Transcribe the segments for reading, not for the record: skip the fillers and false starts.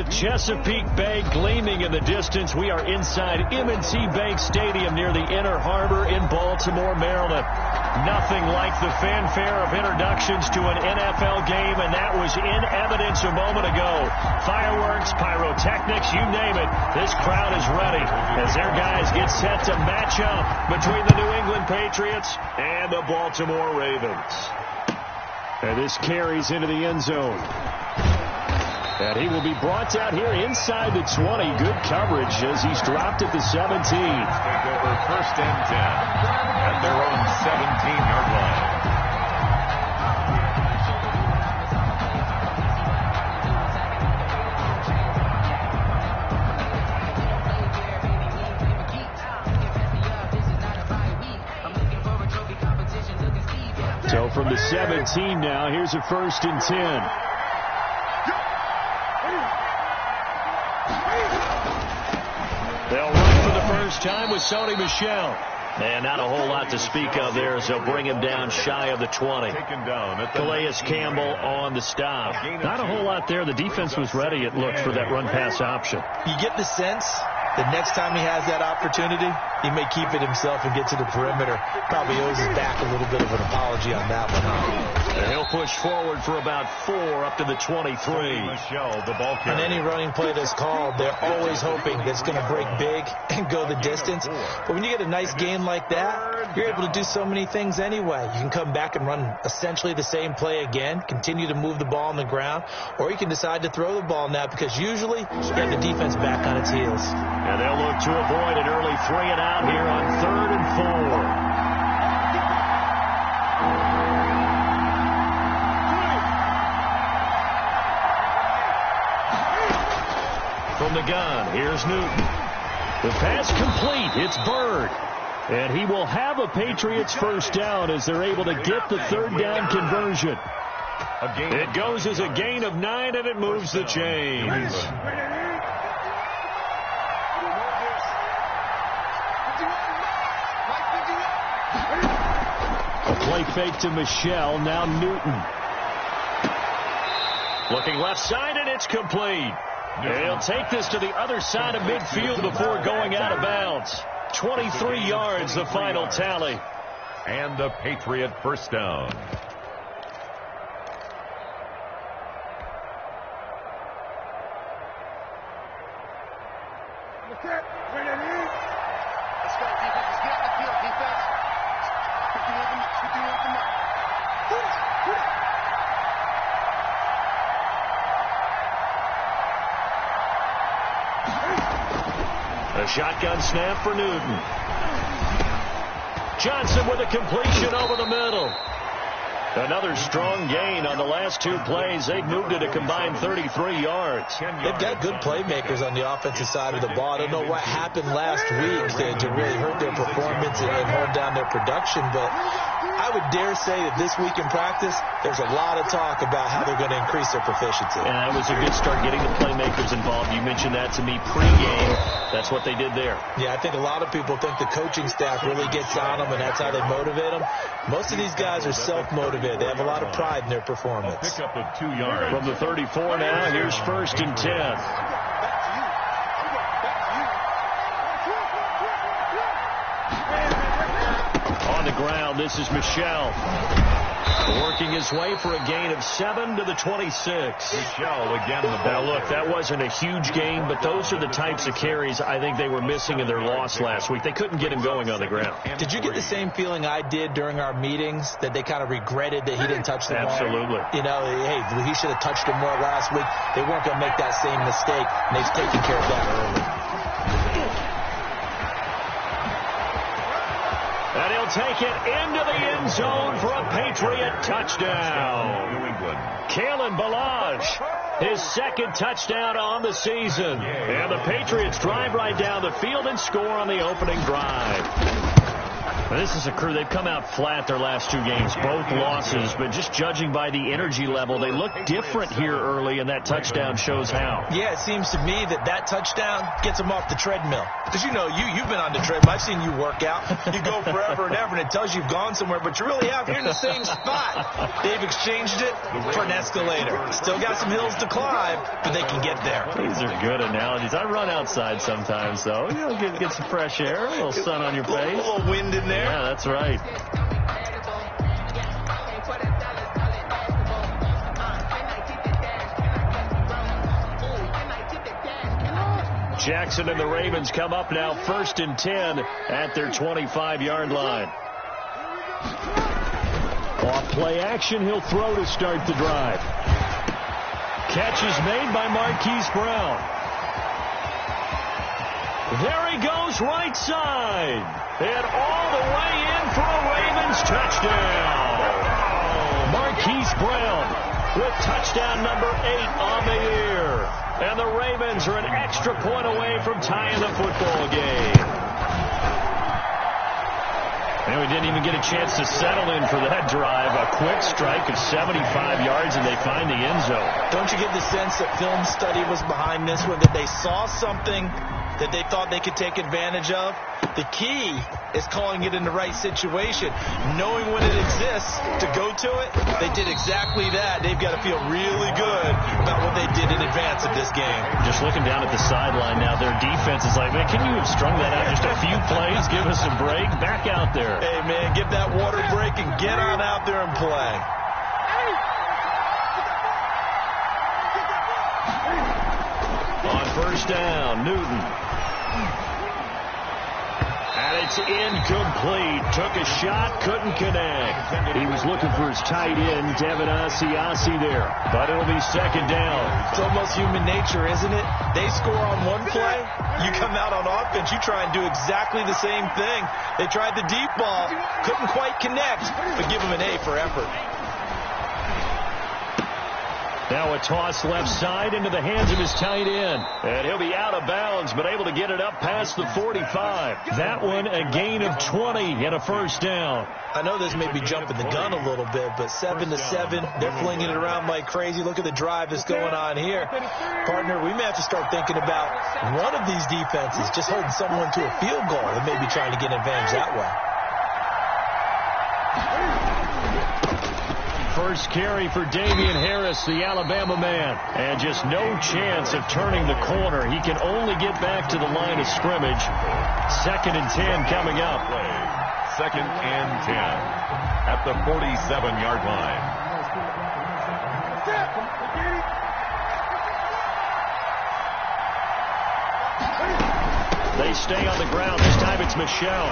With Chesapeake Bay gleaming in the distance, we are inside M&T Bank Stadium near the Inner Harbor in Baltimore, Maryland. Nothing like the fanfare of introductions to an NFL game, and that was in evidence a moment ago. Fireworks, pyrotechnics, you name it. This crowd is ready as their guys get set to match up between the New England Patriots and the Baltimore Ravens. And this carries into the end zone. And he will be brought out here inside the 20. Good coverage as he's dropped at the 17. Take over first and 10 at their own 17-yard line. So from the 17 now, here's a first and 10. They'll run for the first time with Sony Michel. And not a whole lot to speak of there as they'll bring him down shy of the 20. Calais Campbell on the stop. Not a whole lot there. The defense was ready, it looked, for that run-pass option. You get the sense that next time he has that opportunity, he may keep it himself and get to the perimeter. Probably owes his back a little bit of an apology on that one. And he'll push forward for about 4 up to the 23. On any running play that's called, they're always hoping that it's going to break big and go the distance. But when you get a nice gain like that, you're able to do so many things anyway. You can come back and run essentially the same play again, continue to move the ball on the ground, or you can decide to throw the ball now because usually you have the defense back on its heels. And they'll look to avoid an early 3-and-out here on 3rd and 4. From the gun, here's Newton. The pass complete. It's Bird. And he will have a Patriots first down as they're able to get the 3rd down conversion. It goes as a gain of 9, and it moves the chains. A play fake to Michel, now Newton. Looking left side, and it's complete. He'll take this to the other side of midfield before going out of bounds. 23 yards, the final tally. And the Patriot first down. A shotgun snap for Newton. Johnson with a completion over the middle. Another strong gain on the last 2 plays. They've moved it a combined 33 yards. They've got good playmakers on the offensive side of the ball. I don't know what happened last week to really hurt their performance and hold down their production, but I would dare say that this week in practice, there's a lot of talk about how they're going to increase their proficiency. And that was a good start getting the playmakers involved. You mentioned that to me pregame. That's what they did there. Yeah, I think a lot of people think the coaching staff really gets on them, and that's how they motivate them. Most of these guys are self-motivated. They have a lot of pride in their performance. Pickup of 2 yards. From the 34 now, here's first and 10. On the ground, this is Michel. Working his way for a gain of 7 to the 26. Michel again. Now, look, that wasn't a huge gain, but those are the types of carries I think they were missing in their loss last week. They couldn't get him going on the ground. Did you get the same feeling I did during our meetings, that they kind of regretted that he didn't touch the ball? Absolutely. You know, hey, he should have touched him more last week. They weren't going to make that same mistake, and they've taken care of that early. And he'll take it into the end zone for a Patriot touchdown. New England. Kalen Ballage, his 2nd touchdown on the season. And the Patriots drive right down the field and score on the opening drive. This is a crew. They've come out flat their last 2 games, both losses, but just judging by the energy level, they look different here early, and that touchdown shows how. Yeah, it seems to me that touchdown gets them off the treadmill. Because, you know, you've been on the treadmill. I've seen you work out. You go forever and ever, and it tells you you've gone somewhere, but you're really out here in the same spot. They've exchanged it for an escalator. Still got some hills to climb, but they can get there. These are good analogies. I run outside sometimes, though. You know, get some fresh air, a little sun on your face. A little wind in there. Yeah, that's right. Jackson and the Ravens come up now 1st and 10 at their 25-yard line. Off play action, he'll throw to start the drive. Catch is made by Marquise Brown. There he goes, right side. And all the way in for a Ravens touchdown. Marquise Brown with touchdown number 8 on the year. And the Ravens are an extra point away from tying the football game. And we didn't even get a chance to settle in for that drive. A quick strike of 75 yards, and they find the end zone. Don't you get the sense that film study was behind this one, that they saw something that they thought they could take advantage of? The key is calling it in the right situation, knowing when it exists to go to it. They did exactly that. They've got to feel really good about what they did in advance of this game. Just looking down at the sideline now, their defense is like, man, can you have strung that out just a few plays? Give us a break. Back out there. Hey, man, give that water break and get on out there and play. On 1st down, Newton. And it's incomplete. Took a shot, couldn't connect. He was looking for his tight end, Devin Asiasi there. But it'll be 2nd down. It's almost human nature, isn't it? They score on one play. You come out on offense, you try and do exactly the same thing. They tried the deep ball, couldn't quite connect, but give them an A for effort. Now a toss left side into the hands of his tight end. And he'll be out of bounds, but able to get it up past the 45. That one a gain of 20 and a 1st down. I know this may be jumping the gun a little bit, but 7-7, they're flinging it around like crazy. Look at the drive that's going on here. Partner, we may have to start thinking about one of these defenses just holding someone to a field goal and maybe trying to get an advantage that way. First carry for Damian Harris, the Alabama man. And just no chance of turning the corner. He can only get back to the line of scrimmage. 2nd and 10 coming up. 2nd and 10 at the 47-yard line. They stay on the ground. This time it's Michel.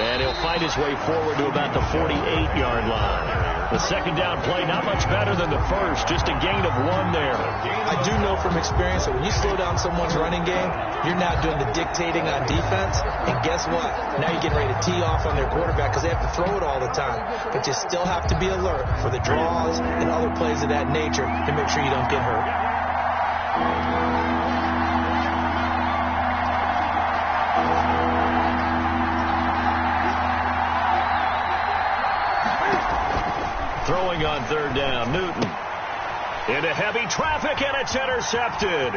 And he'll find his way forward to about the 48-yard line. The 2nd down play, not much better than the first. Just a gain of 1 there. I do know from experience that when you slow down someone's running game, you're not doing the dictating on defense. And guess what? Now you're getting ready to tee off on their quarterback because they have to throw it all the time. But you still have to be alert for the draws and other plays of that nature to make sure you don't get hurt. Throwing on 3rd down, Newton. Into heavy traffic, and it's intercepted.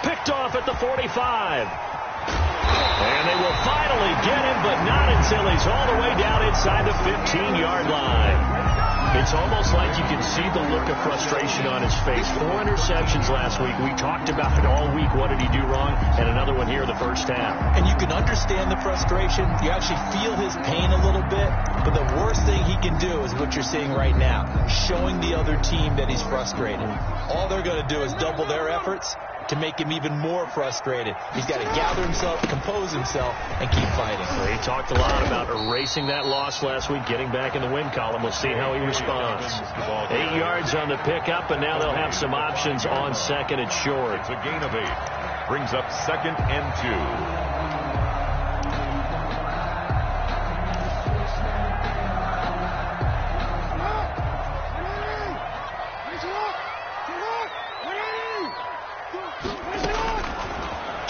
Picked off at the 45. And they will finally get him, but not until he's all the way down inside the 15-yard line. It's almost like you can see the look of frustration on his face. 4 interceptions last week. We talked about it all week. What did he do wrong? And another one here in the 1st half. And you can understand the frustration. You actually feel his pain a little bit. But the worst thing he can do is what you're seeing right now, showing the other team that he's frustrated. All they're going to do is double their efforts to make him even more frustrated. He's got to gather himself, compose himself, and keep fighting. He talked a lot about erasing that loss last week, getting back in the win column. We'll see how he responds. 8 yards on the pickup, and now they'll have some options on 2nd and short. It's a gain of 8. Brings up 2nd and 2.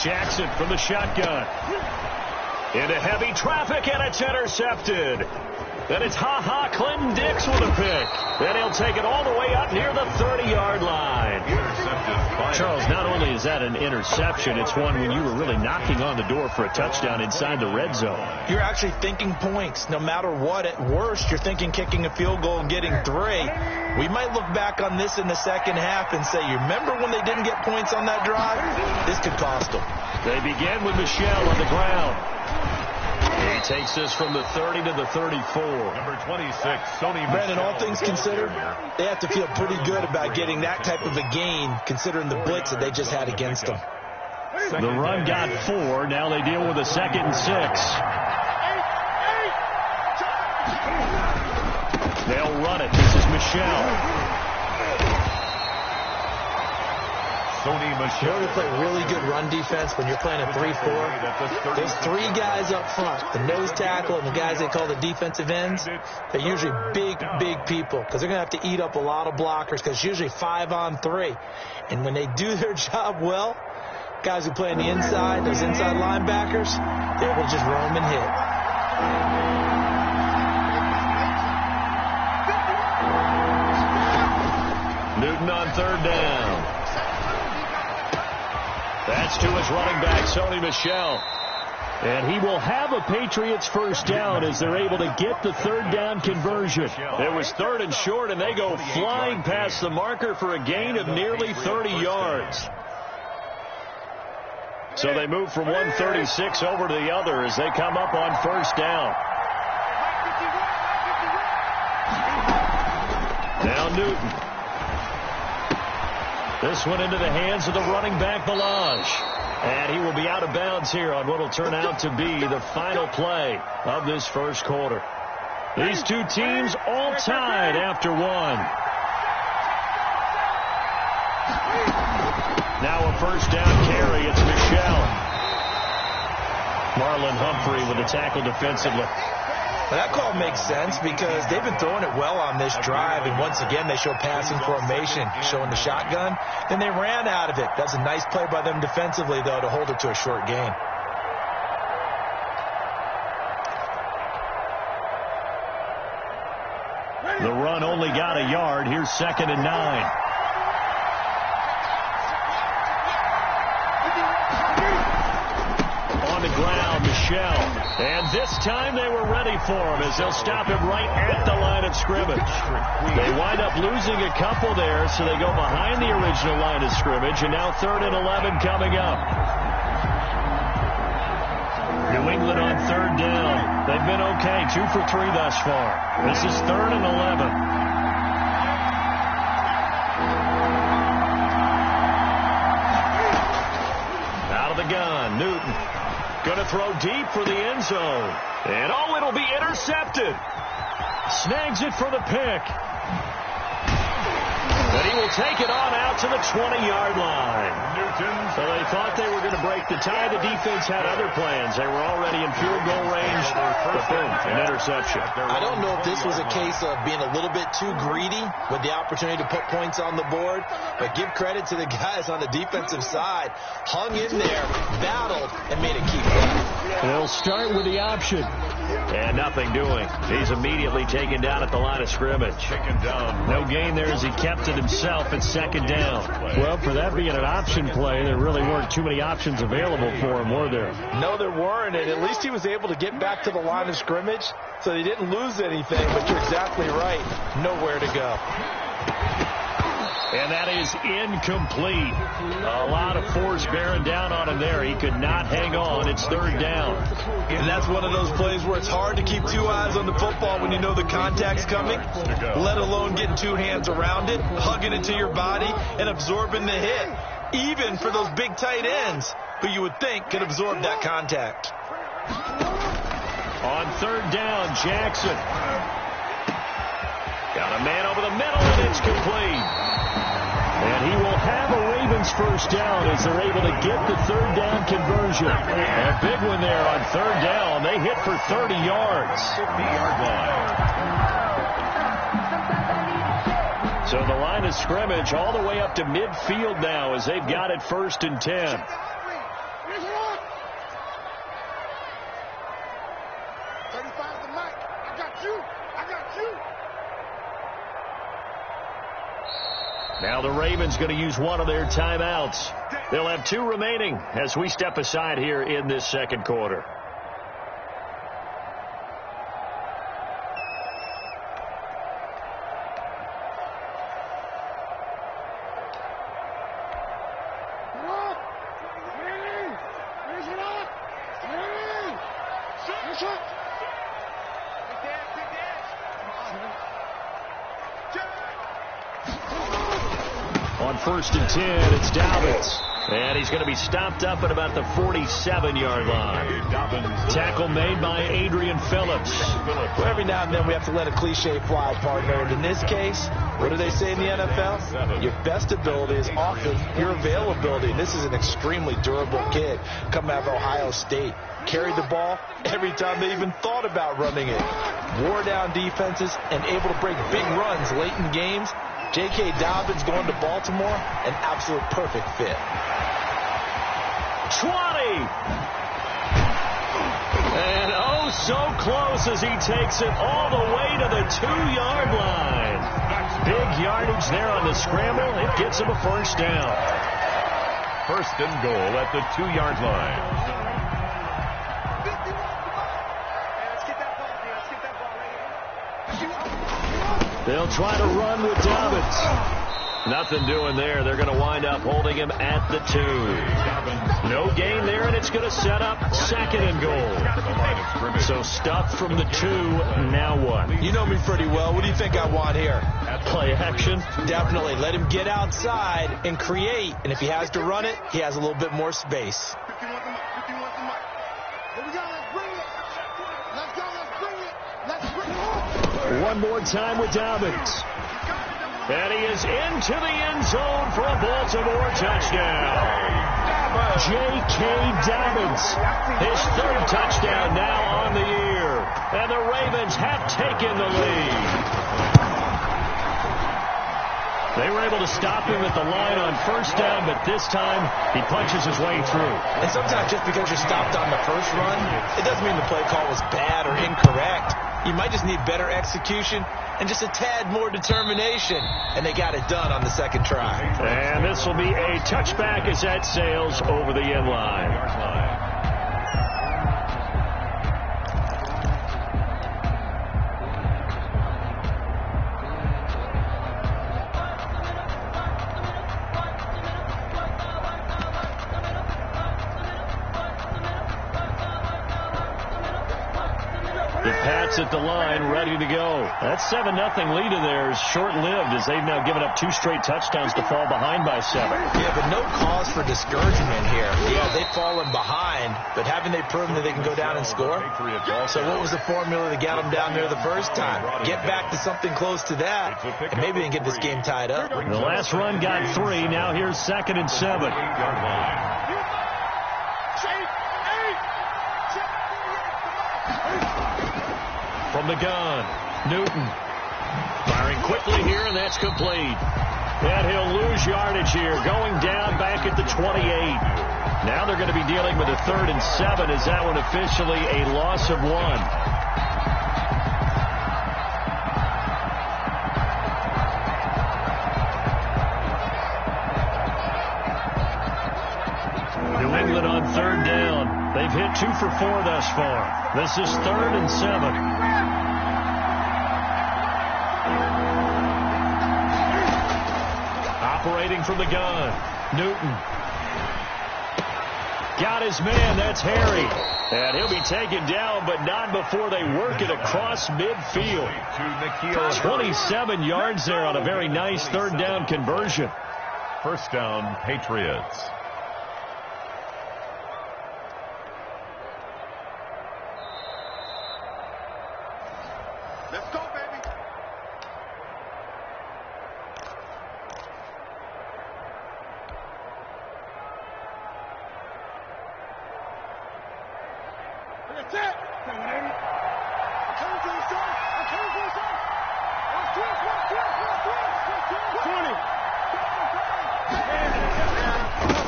Jackson from the shotgun. Into heavy traffic, and it's intercepted. Then it's Clinton Dix with a pick. Then he'll take it all the way up near the 30-yard line. Charles, not only is that an interception, it's one when you were really knocking on the door for a touchdown inside the red zone. You're actually thinking points. No matter what, at worst, you're thinking kicking a field goal and getting 3. We might look back on this in the second half and say, you remember when they didn't get points on that drive? This could cost them. They begin with Michelle on the ground. He takes this from the 30 to the 34. Number 26, Sony. Brandon, all things considered, they have to feel pretty good about getting that type of a gain, considering the blitz that they just had against them. The run got 4. Now they deal with a 2nd and 6. They'll run it. This is Michelle. You know, we play really good run defense when you're playing a 3-4. Those 3 guys up front, the nose tackle and the guys they call the defensive ends, they're usually big people because they're going to have to eat up a lot of blockers because it's usually 5-on-3. And when they do their job well, guys who play on the inside, those inside linebackers, they're able to just roam and hit. Newton on 3rd down. That's to his running back, Sony Michel. And he will have a Patriots first down as they're able to get the 3rd down conversion. It was 3rd and short, and they go flying past the marker for a gain of nearly 30 yards. So they move from 136 over to the other as they come up on 1st down. Now Newton. This one into the hands of the running back, Balaj. And he will be out of bounds here on what will turn out to be the final play of this first quarter. These two teams all tied after 1. Now a 1st down carry. It's Michel. Marlon Humphrey with the tackle defensively. Now that call makes sense because they've been throwing it well on this drive, and once again they show passing formation, showing the shotgun. Then they ran out of it. That's a nice play by them defensively, though, to hold it to a short gain. The run only got a yard. Here's 2nd and 9. On the ground, Michel. And this time they were ready for him as they'll stop him right at the line of scrimmage. They wind up losing a couple there, so they go behind the original line of scrimmage, and now 3rd and 11 coming up. New England on 3rd down. They've been okay, 2 for 3 thus far. This is 3rd and 11. Out of the gun, Newton. Going to throw deep for the end zone. And, oh, it'll be intercepted. Snags it for the pick. But he will take it on out to the 20-yard line. So they thought they were going to break the tie. The defense had other plans. They were already in field goal range. But boom, an interception. I don't know if this was a case of being a little bit too greedy with the opportunity to put points on the board. But give credit to the guys on the defensive side. Hung in there, battled, and made a key play. They'll start with the option. And nothing doing. He's immediately taken down at the line of scrimmage. No gain there as he kept it himself at 2nd down. Well, for that being an option play, there really weren't too many options available for him, were there? No, there weren't, and at least he was able to get back to the line of scrimmage, so they didn't lose anything, but you're exactly right. Nowhere to go. And that is incomplete. A lot of force bearing down on him there. He could not hang on. It's 3rd down. And that's one of those plays where it's hard to keep 2 eyes on the football when you know the contact's coming, let alone getting 2 hands around it, hugging it to your body, and absorbing the hit, even for those big tight ends who you would think could absorb that contact. On 3rd down, Jackson. Got a man over the middle, and it's complete. And he will have a Ravens first down as they're able to get the 3rd down conversion. A big one there on 3rd down. They hit for 30 yards. 50-yard line. So the line of scrimmage all the way up to midfield now as they've got it 1st and 10. Now the Ravens going to use one of their timeouts. They'll have 2 remaining as we step aside here in this second quarter. On 1st and 10, it's Dobbins. And he's going to be stopped up at about the 47-yard line. Tackle made by Adrian Phillips. Well, every now and then we have to let a cliche fly, partner. And in this case, what do they say in the NFL? Your best ability is often your availability. And this is an extremely durable kid coming out of Ohio State. Carried the ball every time they even thought about running it. Wore down defenses and able to break big runs late in games. J.K. Dobbins going to Baltimore, an absolute perfect fit. 20. And oh, so close as he takes it all the way to the 2-yard line. Big yardage there on the scramble. It gets him a first down. 1st and goal at the 2-yard line. They'll try to run with Dobbins. Nothing doing there. They're going to wind up holding him at the 2. No gain there, and it's going to set up 2nd and goal. So stuff from the 2. Now what? You know me pretty well. What do you think I want here? Play action? Definitely. Let him get outside and create. And if he has to run it, he has a little bit more space. One more time with Dobbins. And he is into the end zone for a Baltimore touchdown. J.K. Dobbins, his 3rd touchdown now on the year. And the Ravens have taken the lead. They were able to stop him at the line on 1st down, but this time he punches his way through. And sometimes just because you're stopped on the first run, it doesn't mean the play call was bad or incorrect. You might just need better execution and just a tad more determination. And they got it done on the 2nd try. And this will be a touchback as that sails over the end line. At the line, ready to go. That 7-0 lead in there is short-lived as they've now given up 2 straight touchdowns to fall behind by 7. Yeah, but no cause for discouragement here. Yeah, they've fallen behind, but haven't they proven that they can go down and score? So what was the formula to get them down there the first time? Get back to something close to that, and maybe they can get this game tied up. The last run got 3. Now here's 2nd and 7. From the gun, Newton firing quickly here, and that's complete. And he'll lose yardage here, going down back at the 28. Now they're going to be dealing with a 3rd and 7. Is that one officially a loss of 1? New England on 3rd down. They've hit 2 for 4 thus far. This is 3rd and 7. Operating from the gun, Newton. Got his man, that's Harry. And he'll be taken down, but not before they work it across midfield. 27 yards there on a very nice 3rd down conversion. 1st down, Patriots. Let's go, baby. That's it.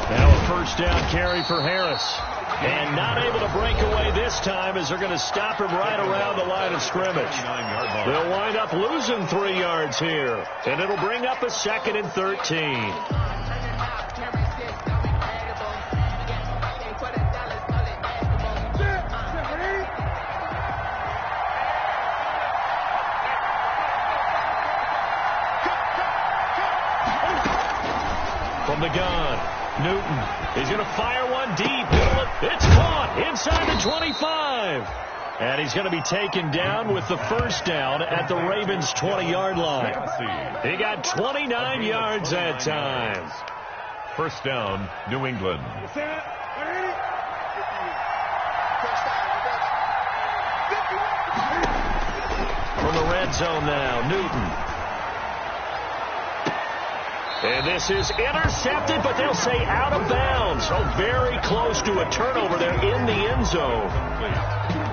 Now a 1st down carry for Harris. And not able to break away this time as they're going to stop him right around the line of scrimmage. They'll wind up losing 3 yards here. And it'll bring up a 2nd and 13. From the gun, Newton. He's going to fire one deep. It's caught inside the 25. And he's going to be taken down with the first down at the Ravens' 20-yard line. He got 29 yards that time. First down, New England. From the red zone now, Newton. And this is intercepted, but they'll say out of bounds. So very close to a turnover there in the end zone.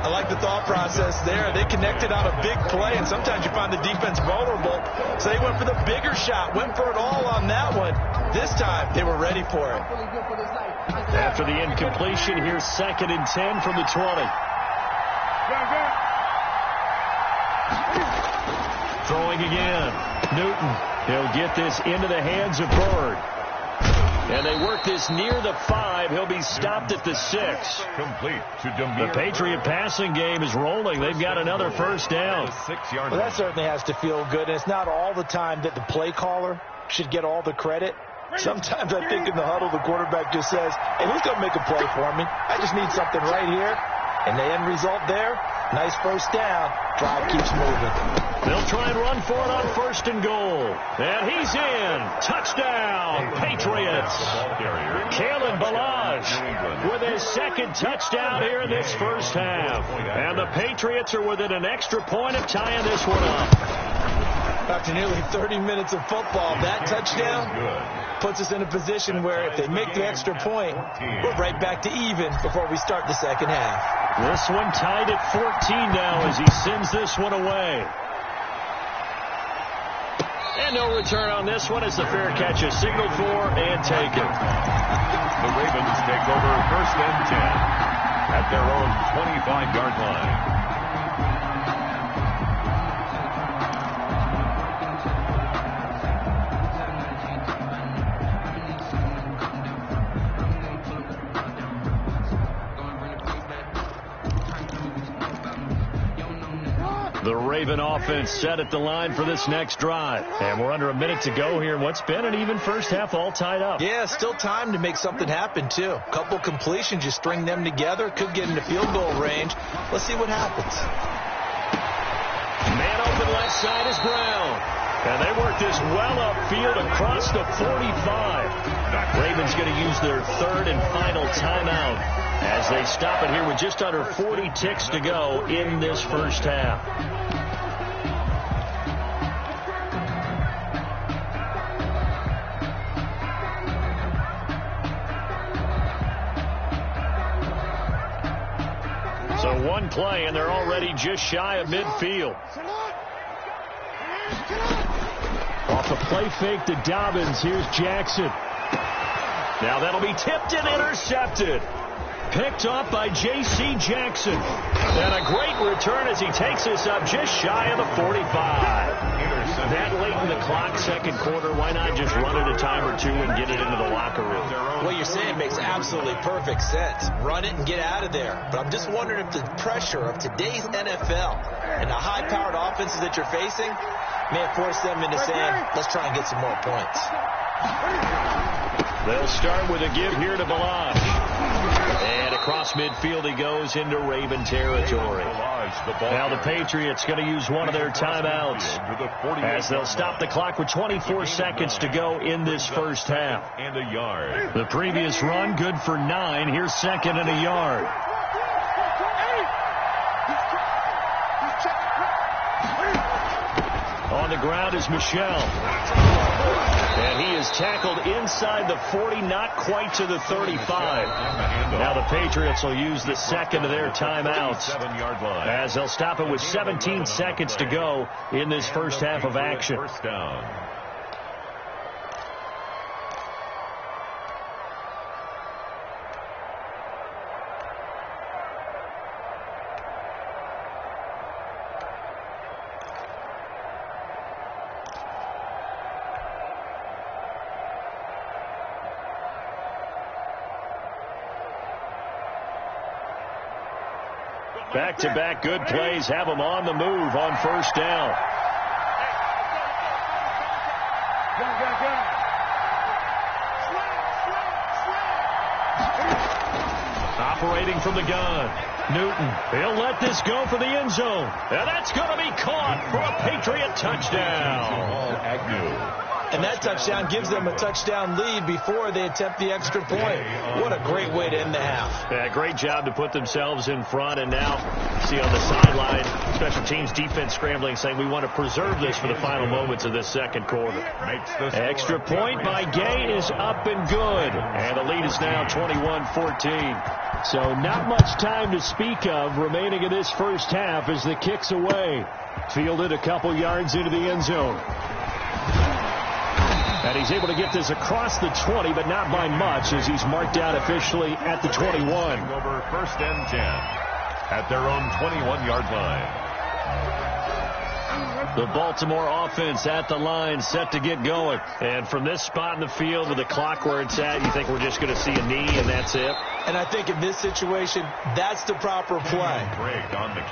I like the thought process there. They connected on a big play, and sometimes you find the defense vulnerable. So they went for the bigger shot, went for it all on that one. This time, they were ready for it. After the incompletion, here's 2nd and 10 from the 20. Throwing again. Newton. He'll get this into the hands of Bird. And they work this near the 5. He'll be stopped at the 6. Complete to Demir. The Patriot passing game is rolling. They've got another first down. Well, that certainly has to feel good. And it's not all the time that the play caller should get all the credit. Sometimes I think in the huddle, the quarterback just says, hey, who's going to make a play for me? I just need something right here. And the end result there, nice first down. Drive keeps moving. They'll try and run for it on 1st and goal. And he's in. Touchdown, Patriots. Kalen Ballage with his 2nd touchdown here in this first half. And the Patriots are within an extra point of tying this one up. After nearly 30 minutes of football, that touchdown puts us in a position where if they make the extra point, we're right back to even before we start the second half. This one tied at 14 now as he sends this one away. And no return on this one as the fair catch is signaled for and taken. The Ravens take over 1st and 10 at their own 25-yard line. The Raven offense set at the line for this next drive. And we're under a minute to go here in what's been an even first half, all tied up. Yeah, still time to make something happen, too. A couple completions, you string them together, could get into field goal range. Let's see what happens. Man open left side is Brown. And they work this well upfield across the 45. Ravens going to use their 3rd and final timeout as they stop it here with just under 40 ticks to go in this first half. So one play, and they're already just shy of midfield. Off a play fake to Dobbins, here's Jackson. Now that'll be tipped and intercepted. Picked off by J.C. Jackson. And a great return as he takes us up just shy of the 45. That late in the clock, second quarter, why not just run it a time or two and get it into the locker room? What you're saying makes absolutely perfect sense. Run it and get out of there. But I'm just wondering if the pressure of today's NFL and the high-powered offenses that you're facing may have forced them into saying, let's try and get some more points. They'll start with a give here to Ballage. And across midfield he goes into Raven territory. Now the Patriots going to use one of their timeouts as they'll stop the clock with 24 seconds to go in this first half. And a yard. The previous run good for 9. Here's 2nd and a yard. On the ground is Michel. And he is tackled inside the 40, not quite to the 35. Now the Patriots will use the 2nd of their timeouts as they'll stop it with 17 seconds to go in this first half of action. First down. Back-to-back good plays have them on the move on first down. Operating from the gun, Newton. He'll let this go for the end zone. And that's going to be caught for a Patriot touchdown. And that touchdown gives them a touchdown lead before they attempt the extra point. What a great way to end the half. Yeah, great job to put themselves in front. And now, see on the sideline, special teams defense scrambling, saying we want to preserve this for the final moments of this second quarter. Extra point by Gay is up and good. And the lead is now 21-14. So not much time to speak of remaining in this first half as the kick's away. Fielded a couple yards into the end zone. And he's able to get this across the 20, but not by much, as he's marked out officially at the 21. Over first and 10 at their own 21-yard line. The Baltimore offense at the line, set to get going. And from this spot in the field with the clock where it's at, you think we're just going to see a knee and that's it? And I think in this situation, that's the proper play.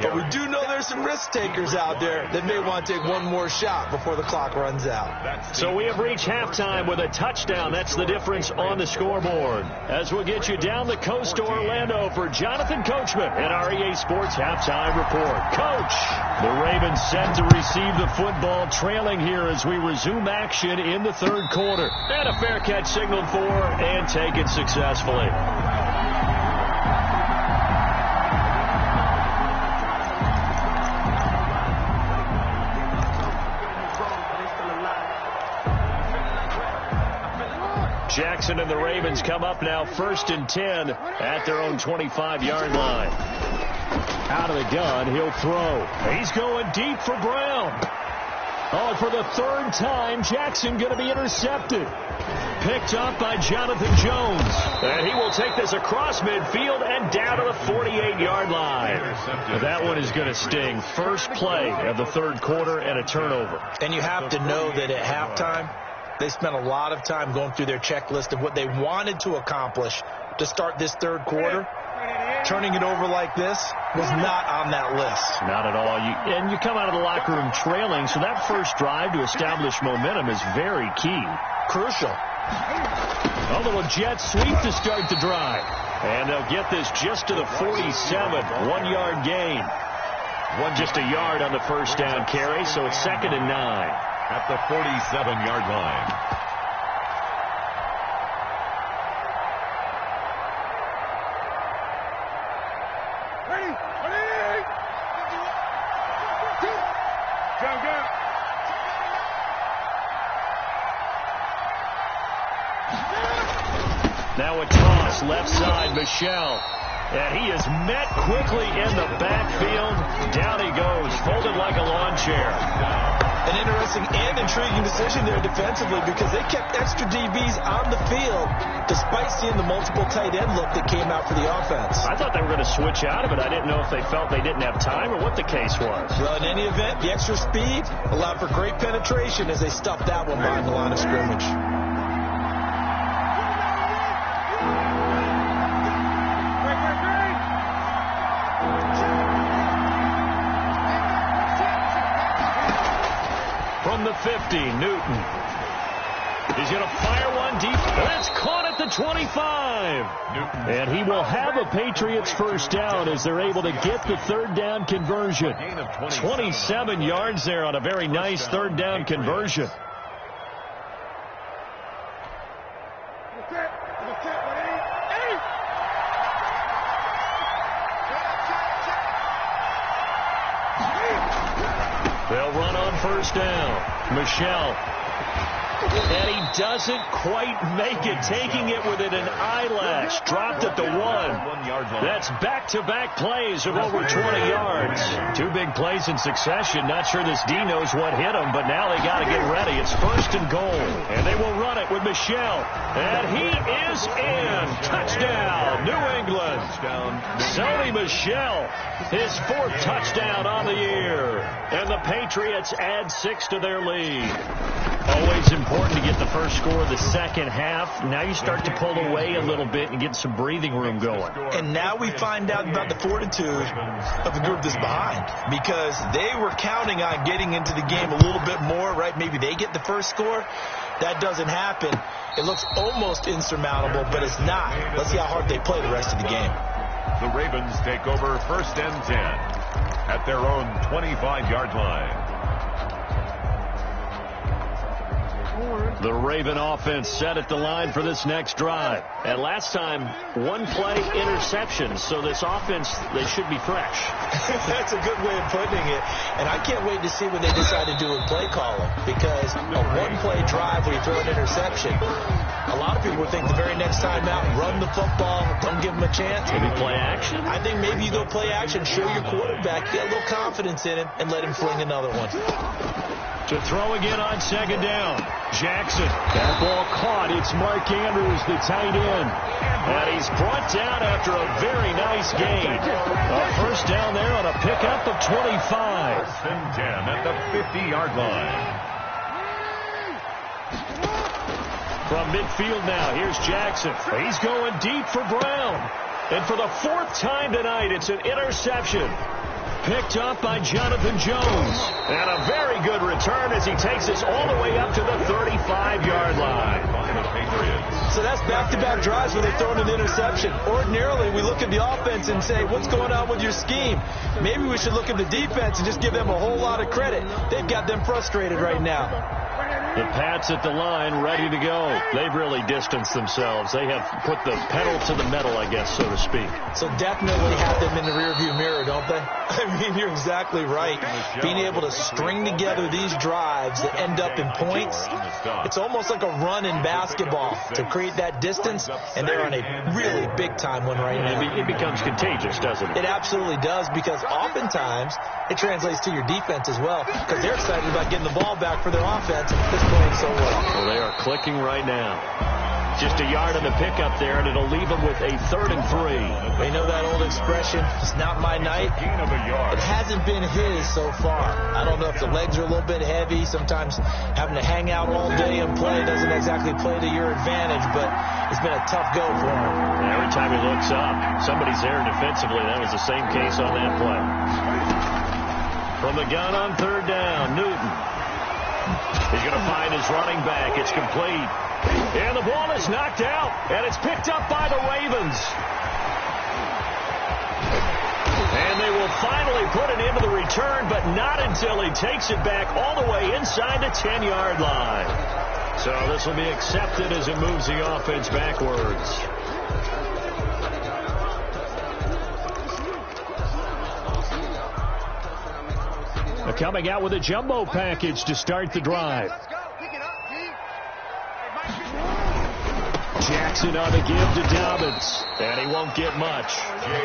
But we do know there's some risk takers out there that may want to take one more shot before the clock runs out. So we have reached halftime with a touchdown. That's the difference on the scoreboard. As we'll get you down the coast to Orlando for Jonathan Coachman at our EA Sports Halftime Report. Coach, the Ravens set to receive the football, trailing here as we resume action in the third quarter. And a fair catch signaled for and taken successfully. Jackson and the Ravens come up now 1st and 10 at their own 25-yard line. Out of the gun, he'll throw. He's going deep for Brown. Oh, for the third time, Jackson going to be intercepted. Picked up by Jonathan Jones. And he will take this across midfield and down to the 48-yard line. That one is going to sting. First play of the third quarter and a turnover. And you have to know that at halftime, they spent a lot of time going through their checklist of what they wanted to accomplish to start this third quarter. Turning it over like this was not on that list. Not at all. And you come out of the locker room trailing, so that first drive to establish momentum is very key. Crucial. A little jet sweep to start the drive. And they'll get this just to the 47. 1-yard gain. Just a yard on the first down carry, so it's 2nd and 9. At the 47-yard line. Ready? Go. Now a toss, left side, Michel. And he is met quickly in the backfield. Down he goes, folded like a lawn chair. An interesting and intriguing decision there defensively because they kept extra DBs on the field despite seeing the multiple tight end look that came out for the offense. I thought they were going to switch out of it. I didn't know if they felt they didn't have time or what the case was. Well, in any event, the extra speed allowed for great penetration as they stuffed that one behind the line of scrimmage. From the 50, Newton. He's going to fire one deep. That's caught at the 25. And he will have a Patriots first down as they're able to get the third down conversion. 27 yards there on a very nice third down conversion. They'll run on first down. Michel. And he doesn't quite make it, taking it within an eyelash. Dropped at the 1. That's back-to-back plays of over 20 yards. 2 big plays in succession. Not sure this D knows what hit him, but now they got to get ready. It's 1st and goal. And they will run it with Michel. And he is in. Touchdown, New England. Sony Michel, his 4th touchdown on the year. And the Patriots add 6 to their lead. Always important to get the first score of the second half. Now you start to pull away a little bit and get some breathing room going. And now we find out about the fortitude of the group that's behind, because they were counting on getting into the game a little bit more, right? Maybe they get the first score. That doesn't happen. It looks almost insurmountable, but it's not. Let's see how hard they play the rest of the game. The Ravens take over 1st and 10 at their own 25-yard line. The Raven offense set at the line for this next drive. And last time, 1-play interception. So this offense, they should be fresh. That's a good way of putting it. And I can't wait to see what they decide to do with play calling, because a 1-play drive where you throw an interception, a lot of people would think the very next time out, run the football, don't give them a chance. Maybe play action? I think maybe you go play action, show your quarterback, get a little confidence in him, and let him fling another one. To throw again on 2nd down. Jackson. That ball caught. It's Mark Andrews, the tight end. And he's brought down after a very nice gain. A first down there on a pickup of 25. 1st and 10 at the 50-yard line. From midfield now, here's Jackson. He's going deep for Brown. And for the 4th time tonight, it's an interception. Picked up by Jonathan Jones. And a very good return as he takes us all the way up to the 35-yard line. So that's back-to-back drives where they're throwing an interception. Ordinarily, we look at the offense and say, what's going on with your scheme? Maybe we should look at the defense and just give them a whole lot of credit. They've got them frustrated right now. The Pats at the line, ready to go. They've really distanced themselves. They have put the pedal to the metal, I guess, so to speak. So definitely have them in the rearview mirror, don't they? I mean, you're exactly right. Being able to string together these drives that end up in points, it's almost like a run in basketball to create that distance, and they're on a really big-time one right now. It becomes contagious, doesn't it? It absolutely does, because oftentimes it translates to your defense as well, because they're excited about getting the ball back for their offense, and it's playing so well. Well, they are clicking right now. Just a yard on the pickup there, and it'll leave them with a 3rd and 3. We know that old expression, it's not my night. It hasn't been his so far. I don't know if the legs are a little bit heavy. Sometimes having to hang out all day and play doesn't exactly play to your advantage, but it's been a tough go for him. Every time he looks up, somebody's there defensively. That was the same case on that play. From the gun on 3rd down, Newton. He's going to find his running back. It's complete. And the ball is knocked out, and it's picked up by the Ravens. And they will finally put an end to the return, but not until he takes it back all the way inside the 10-yard line. So this will be accepted as it moves the offense backwards. Coming out with a jumbo package to start the drive. Jackson on the give to Dobbins. And he won't get much.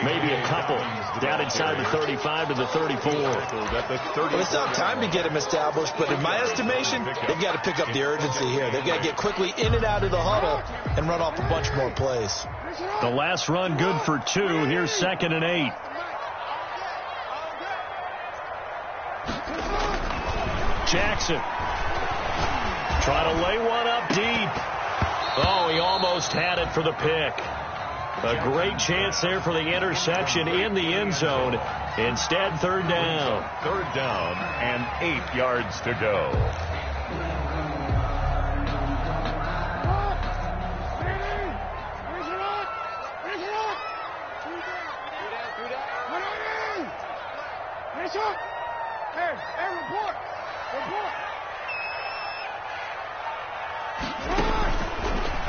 Maybe a couple. Down inside the 35 to the 34. Well, it's not time to get him established, but in my estimation, they've got to pick up the urgency here. They've got to get quickly in and out of the huddle and run off a bunch more plays. The last run good for 2. Here's 2nd and 8. Jackson trying to lay one up deep. Oh, he almost had it for the pick. A great chance there for the interception in the end zone. Instead, 3rd down. 3rd down and 8 yards to go.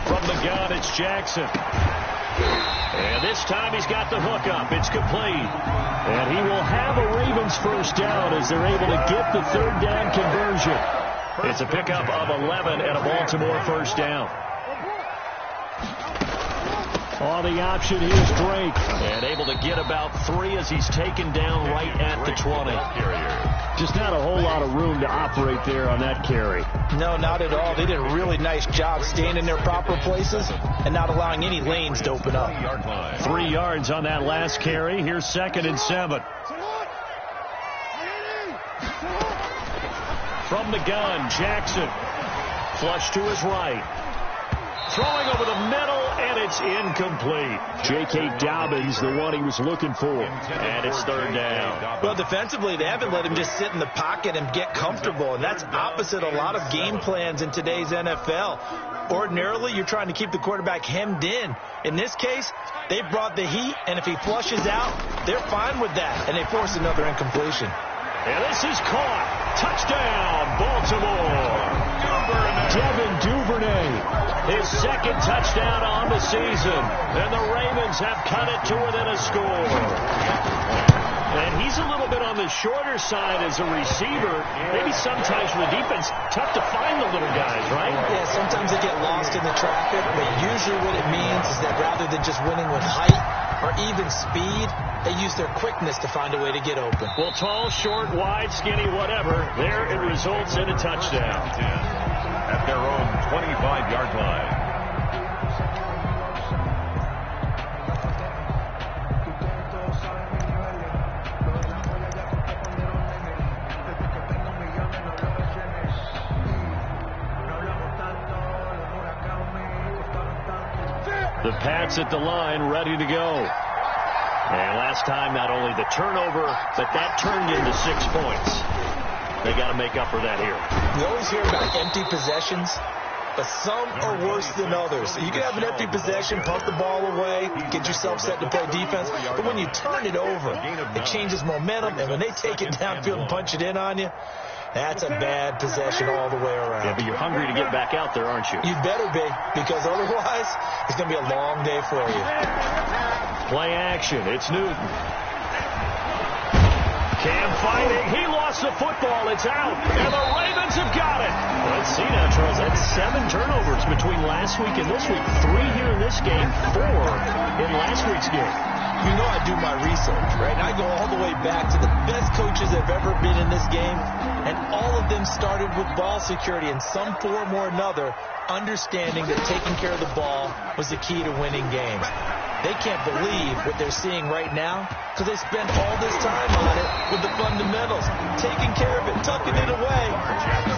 From the gun, it's Jackson. And this time he's got the hook up. It's complete. And he will have a Ravens first down as they're able to get the 3rd down conversion. It's a pickup of 11 and a Baltimore first down. On the option, here's Drake. And able to get about 3 as he's taken down right at the 20. Just not a whole lot of room to operate there on that carry. No, not at all. They did a really nice job staying in their proper places and not allowing any lanes to open up. 3 yards on that last carry. Here's 2nd and 7. From the gun, Jackson. Flush to his right. Throwing over the middle, and it's incomplete. J.K. Dobbins, the one he was looking for. And it's third down. Well, defensively, they haven't let him just sit in the pocket and get comfortable, and that's opposite a lot of game plans in today's NFL. Ordinarily, you're trying to keep the quarterback hemmed in. In this case, they brought the heat, and if he flushes out, they're fine with that, and they force another incompletion. And this is caught. Touchdown, Baltimore. Devin Duvernay, his second touchdown on the season. And the Ravens have cut it to within a score. And he's a little bit on the shorter side as a receiver. Maybe sometimes for the defense, tough to find the little guys, right? Yeah, sometimes they get lost in the traffic, but usually what it means is that rather than just winning with height or even speed, they use their quickness to find a way to get open. Well, tall, short, wide, skinny, whatever, there it results in a touchdown. At their own 25-yard line. The Pats at the line, ready to go. And last time, not only the turnover, but that turned into 6 points. They got to make up for that here. We always hear about empty possessions, but some are worse than others. You can have an empty possession, pump the ball away, get yourself set to play defense, but when you turn it over, it changes momentum, and when they take it downfield and punch it in on you, that's a bad possession all the way around. Yeah, but you're hungry to get back out there, aren't you? You better be, because otherwise, it's going to be a long day for you. Play action. It's Newton. Can't find it. He lost the football. It's out. And the Ravens have got it. Let's see now, Charles. That's 7 turnovers between last week and this week. 3 here in this game, 4 in last week's game. You know I do my research, right? And I go all the way back to the best coaches that have ever been in this game, and all of them started with ball security in some form or another, understanding that taking care of the ball was the key to winning games. They can't believe what they're seeing right now because they spent all this time on it with the fundamentals, taking care of it, tucking it away,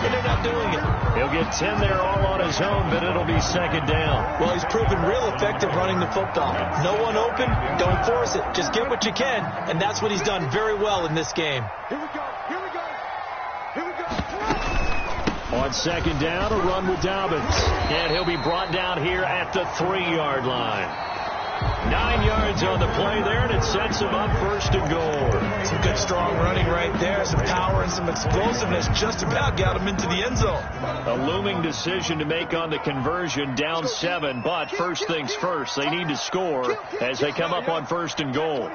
and they're not doing it. He'll get 10 there all on his own, but it'll be second down. Well, he's proven real effective running the football. No one open, don't force it. Just get what you can, and that's what he's done very well in this game. Here we go. Here we go. Here we go. On second down, a run with Dobbins. And he'll be brought down here at the 3-yard line. 9 yards on the play there, and it sets him up first and goal. Some good strong running right there, some power and some explosiveness just about got him into the end zone. A looming decision to make on the conversion, down 7, but first things first, they need to score as they come up on first and goal.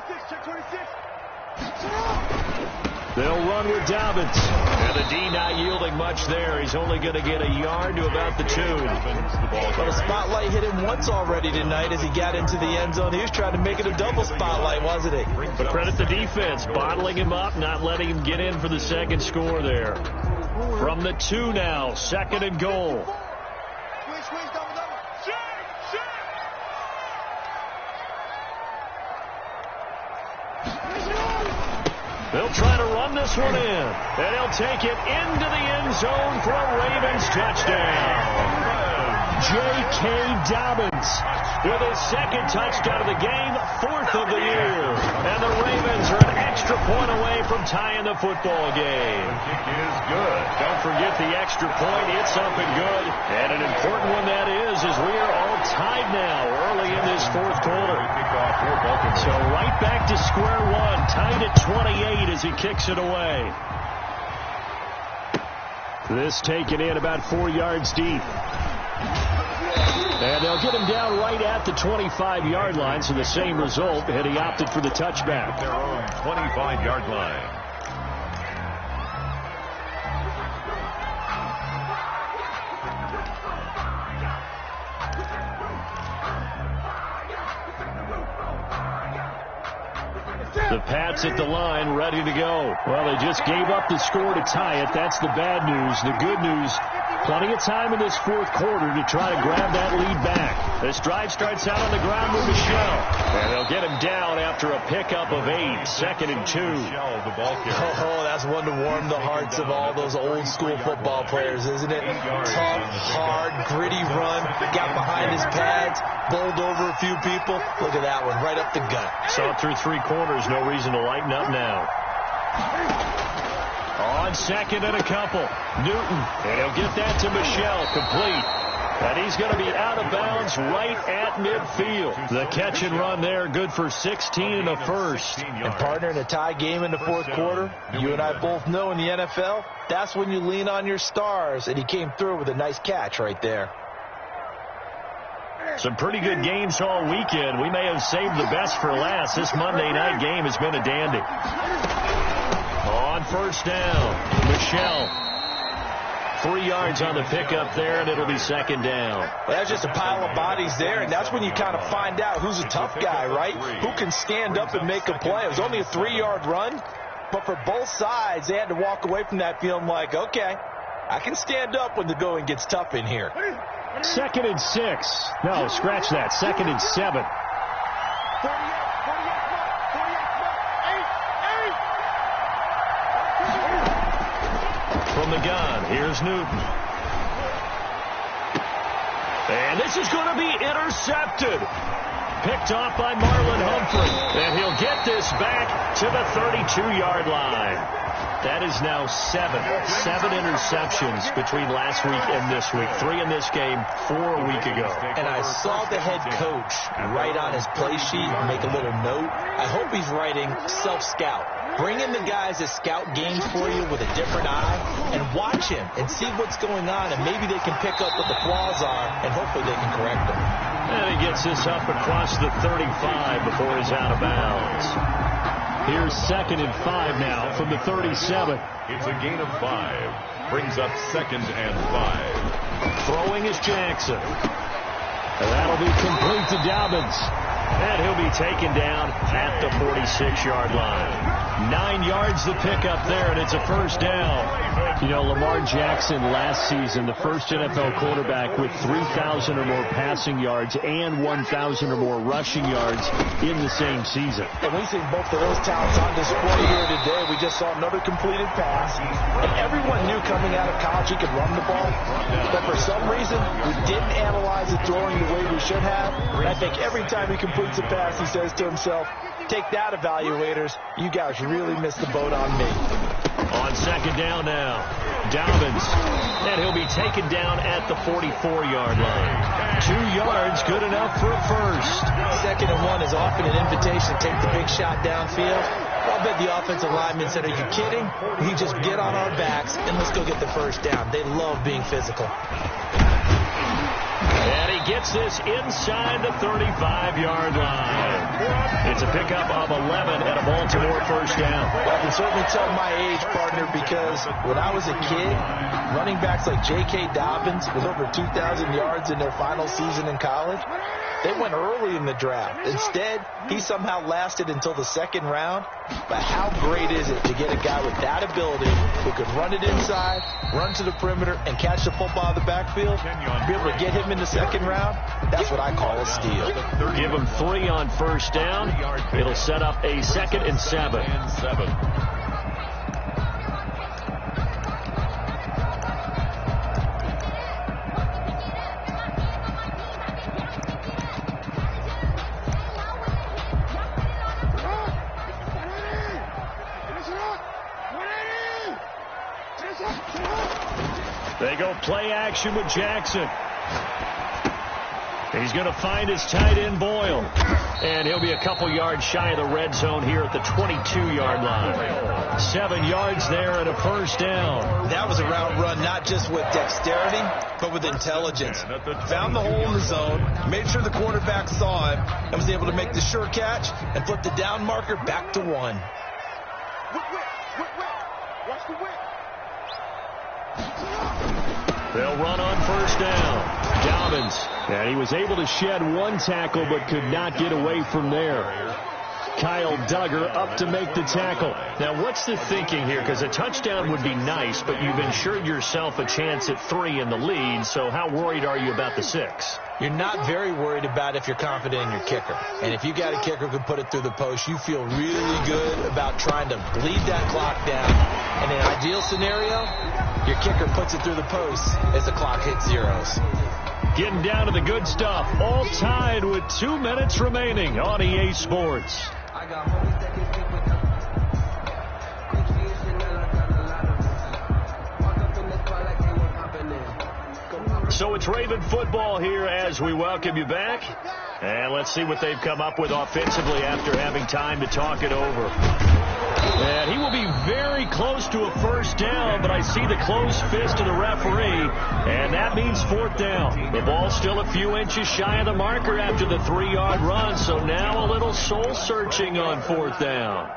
They'll run with Dobbins. And the D not yielding much there. He's only going to get a yard to about the 2. Well, the spotlight hit him once already tonight as he got into the end zone. He was trying to make it a double spotlight, wasn't he? But credit the defense, bottling him up, not letting him get in for the second score there. From the 2 now, second and goal. They'll try to run this one in, and he'll take it into the end zone for a Ravens touchdown. J.K. Dobbins with his second touchdown of the game, 4th of the year. And the Ravens are an extra point away from tying the football game. The kick is good. Don't forget the extra point. It's up and good. And an important one that is, as we are all tied now early in this 4th quarter. So right back to square one, tied at 28 as he kicks it away. This taken in about 4 yards deep. And they'll get him down right at the 25-yard line, so the same result, and he opted for the touchback. Their own 25-yard line. The Pats at the line, ready to go. Well, they just gave up the score to tie it. That's the bad news. The good news, Plenty of time in this fourth quarter to try to grab that lead back. This drive starts out on the ground with Michelle. And they'll get him down after a pickup of 8. 2nd and 2. Oh, that's one to warm the hearts of all those old school football players, isn't it? Tough, hard, gritty run. Got behind his pads, bowled over a few people. Look at that one, right up the gut. Saw it through 3 quarters. No reason to lighten up now. On 2nd and a couple. Newton, and he'll get that to Michelle, complete. And he's going to be out of bounds right at midfield. The catch and run there, good for 16 and a first. And partner, in a tie game in the fourth quarter, you and I both know in the NFL, that's when you lean on your stars, and he came through with a nice catch right there. Some pretty good games all weekend. We may have saved the best for last. This Monday night game has been a dandy. On first down, Michelle. 3 yards on the pickup there, and it'll be 2nd down. Well, that's just a pile of bodies there, and that's when you kind of find out who's a tough guy, right? Who can stand up and make a play. It was only a 3-yard run, but for both sides, they had to walk away from that feeling like, okay, I can stand up when the going gets tough in here. 2nd and 6. No, scratch that. 2nd and 7. From the gun, here's Newton. And this is going to be intercepted. Picked off by Marlon Humphrey. And he'll get this back to the 32-yard line. That is now 7 interceptions between last week and this week. 3 in this game, 4 a week ago. And I saw the head coach write on his play sheet, make a little note. I hope he's writing self-scout. Bring in the guys that scout games for you with a different eye and watch him and see what's going on, and maybe they can pick up what the flaws are, and hopefully they can correct them. And he gets this up across the 35 before he's out of bounds. Here's 2nd and 5 now from the 37. It's a gain of 5. Brings up 2nd and 5. Throwing is Jackson. And that'll be complete to Dobbins. And he'll be taken down at the 46-yard line. 9 yards to pick up there, and it's a first down. You know, Lamar Jackson last season, the first NFL quarterback with 3,000 or more passing yards and 1,000 or more rushing yards in the same season. And we've seen both of those talents on display here today. We just saw another completed pass. And everyone knew coming out of college he could run the ball. But for some reason, we didn't analyze it throwing the way we should have. And I think every time he completes a pass, he says to himself, take that, evaluators. You guys really missed the boat on me. On 2nd down now, Dobbins. And he'll be taken down at the 44-yard line. 2 yards, good enough for a first. 2nd and 1 is often an invitation. Take the big shot downfield. I'll bet the offensive lineman said, are you kidding? We just get on our backs and let's go get the first down. They love being physical. And he gets this inside the 35-yard line. It's a pickup of 11 at a Baltimore first down. Well, I can certainly tell my age, partner, because when I was a kid, running backs like J.K. Dobbins with over 2,000 yards in their final season in college, they went early in the draft. Instead, he somehow lasted until the 2nd round. But how great is it to get a guy with that ability who could run it inside, run to the perimeter, and catch the football out of the backfield? Be able to get him in the 2nd round, that's what I call a steal. Give him 3 on first down. It'll set up a 2nd and 7. They go play action with Jackson. He's going to find his tight end, Boyle. And he'll be a couple yards shy of the red zone here at the 22-yard line. 7 yards there and a first down. That was a route run not just with dexterity, but with intelligence. Found the hole in the zone, made sure the quarterback saw him, and was able to make the sure catch and flip the down marker back to 1. Watch the whip. They'll run on first down. Dobbins. And he was able to shed 1 tackle but could not get away from there. Kyle Duggar up to make the tackle. Now, what's the thinking here? Because a touchdown would be nice, but you've ensured yourself a chance at 3 in the lead, so how worried are you about the 6? You're not very worried about if you're confident in your kicker. And if you got a kicker who can put it through the post, you feel really good about trying to bleed that clock down. And in an ideal scenario, your kicker puts it through the post as the clock hits zeros. Getting down to the good stuff. All tied with 2 minutes remaining on EA Sports. So it's Raven football here as we welcome you back. And let's see what they've come up with offensively after having time to talk it over. And he will be very close to a first down, but I see the closed fist of the referee, and that means 4th down. The ball's still a few inches shy of the marker after the 3-yard run, so now a little soul-searching on 4th down.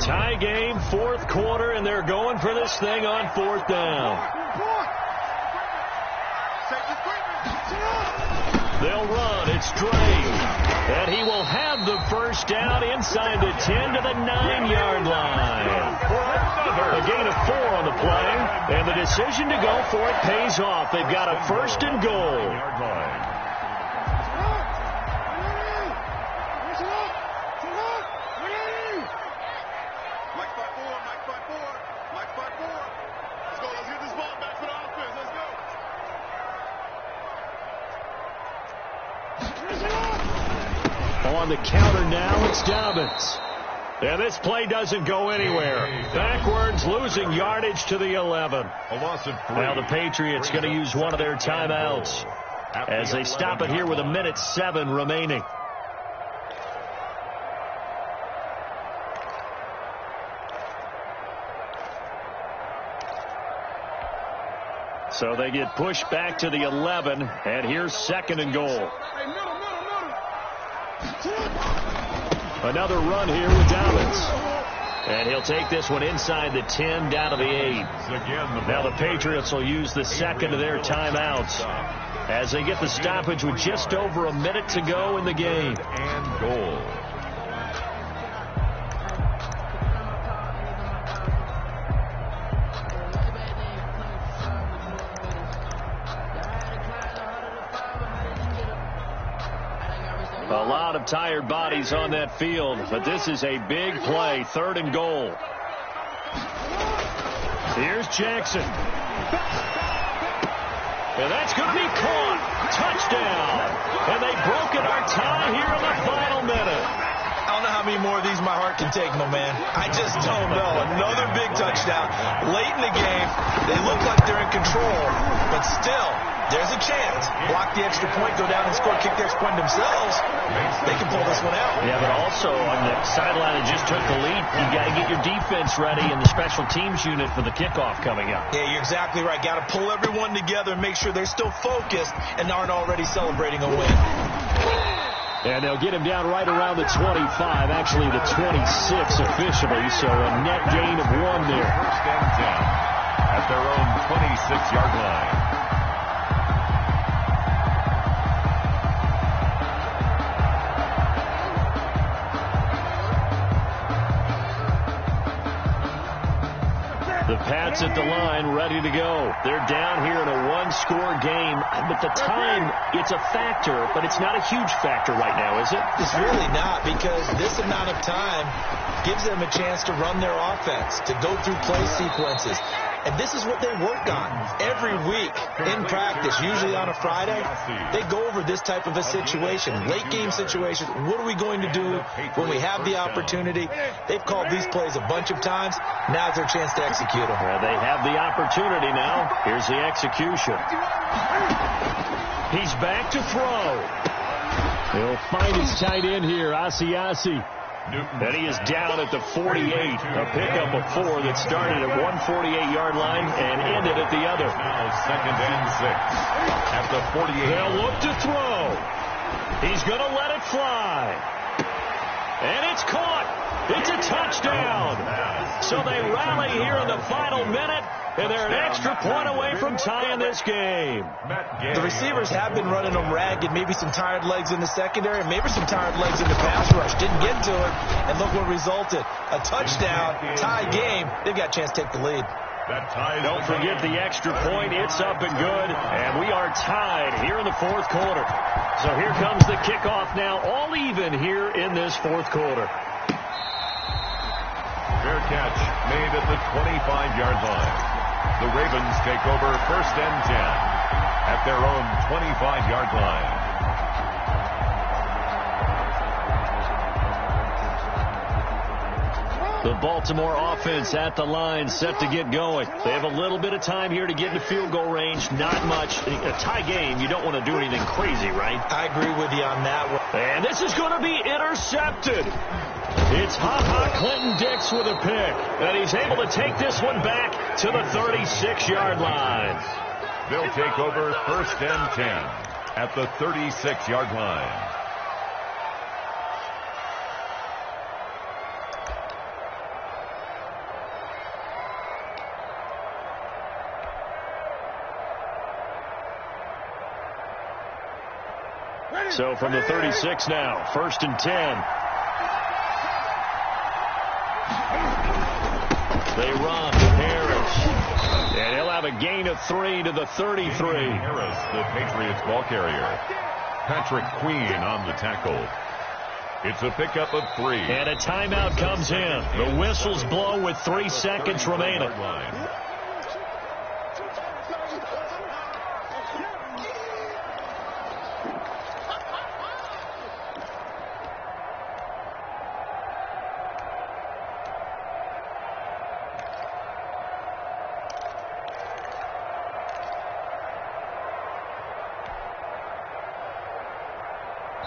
Tie game, 4th quarter, and they're going for this thing on 4th down. They'll run. It's Dre. And he will have the first down inside the 10 to the 9-yard line. A gain of 4 on the play, and the decision to go for it pays off. They've got a 1st and goal. On the counter now, it's Dobbins. And this play doesn't go anywhere. Backwards, losing yardage to the 11. Now the Patriots going to use one of their timeouts as they stop it here with 1:07 remaining. So they get pushed back to the 11, and here's 2nd and goal. Another run here with Dobbins. And he'll take this one inside the 10 down to the 8. Now the Patriots will use the 2nd of their timeouts as they get the stoppage with just over a minute to go in the game. And goal. A lot of tired bodies on that field, but this is a big play. 3rd and goal. Here's Jackson. And that's going to be caught. Touchdown. And they've broken our tie here in the final minute. I don't know how many more of these my heart can take, my man. I just don't know. Another big touchdown. Late in the game, they look like they're in control, but still, there's a chance. Block the extra point, go down and score, kick the extra point themselves. They can pull this one out. Yeah, but also on the sideline that just took the lead, you got to get your defense ready in the special teams unit for the kickoff coming up. Yeah, you're exactly right. Got to pull everyone together and make sure they're still focused and aren't already celebrating a win. And they'll get him down right around the 25, actually the 26 officially, so a net gain of 1 there. 1st and 10 at their own 26-yard line. The Pats at the line, ready to go. They're down here in a 1-score game. But the time, it's a factor, but it's not a huge factor right now, is it? It's really not, because this amount of time gives them a chance to run their offense, to go through play sequences. And this is what they work on every week in practice, usually on a Friday. They go over this type of a situation, late game situation. What are we going to do when we have the opportunity? They've called these plays a bunch of times. Now's their chance to execute them. Well, they have the opportunity now. Here's the execution. He's back to throw. He'll find his tight end here, Asiasi. And he is down at the 48. A pickup of 4 that started at 148-yard line and ended at the other. Now 2nd and 6 at the 48. They'll look to throw. He's going to let it fly. And it's caught. It's a touchdown. So they rally here in the final minute, And they're an extra point away from tying this game. The receivers have been running them ragged. Maybe some tired legs in the secondary, maybe some tired legs in the pass rush. Didn't get to it, and look what resulted. A touchdown, tie game. They've got a chance to take the lead. Don't forget the extra point. It's up and good. And we are tied here in the fourth quarter. So here comes the kickoff now, all even here in this fourth quarter. Fair catch made at the 25-yard line. The Ravens take over 1st and 10 at their own 25-yard line. The Baltimore offense at the line, set to get going. They have a little bit of time here to get into field goal range. Not much. A tie game, you don't want to do anything crazy, right? I agree with you on that one. And this is going to be intercepted. It's Ha-Ha Clinton-Dix with a pick. And he's able to take this one back to the 36-yard line. They'll take over 1st and 10 at the 36-yard line. So from the 36 now, 1st and 10. They run Harris. And he'll have a gain of 3 to the 33. Harris, the Patriots ball carrier. Patrick Queen on the tackle. It's a pickup of 3. And a timeout comes in. The whistles blow with 3 seconds remaining.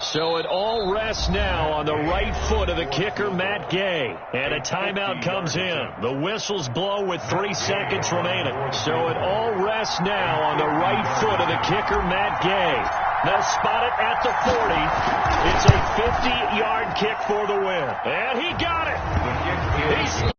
So it all rests now on the right foot of the kicker, Matt Gay. And a timeout comes in. The whistles blow with 3 seconds remaining. So it all rests now on the right foot of the kicker, Matt Gay. They'll spot it at the 40. It's a 50-yard kick for the win. And he got it.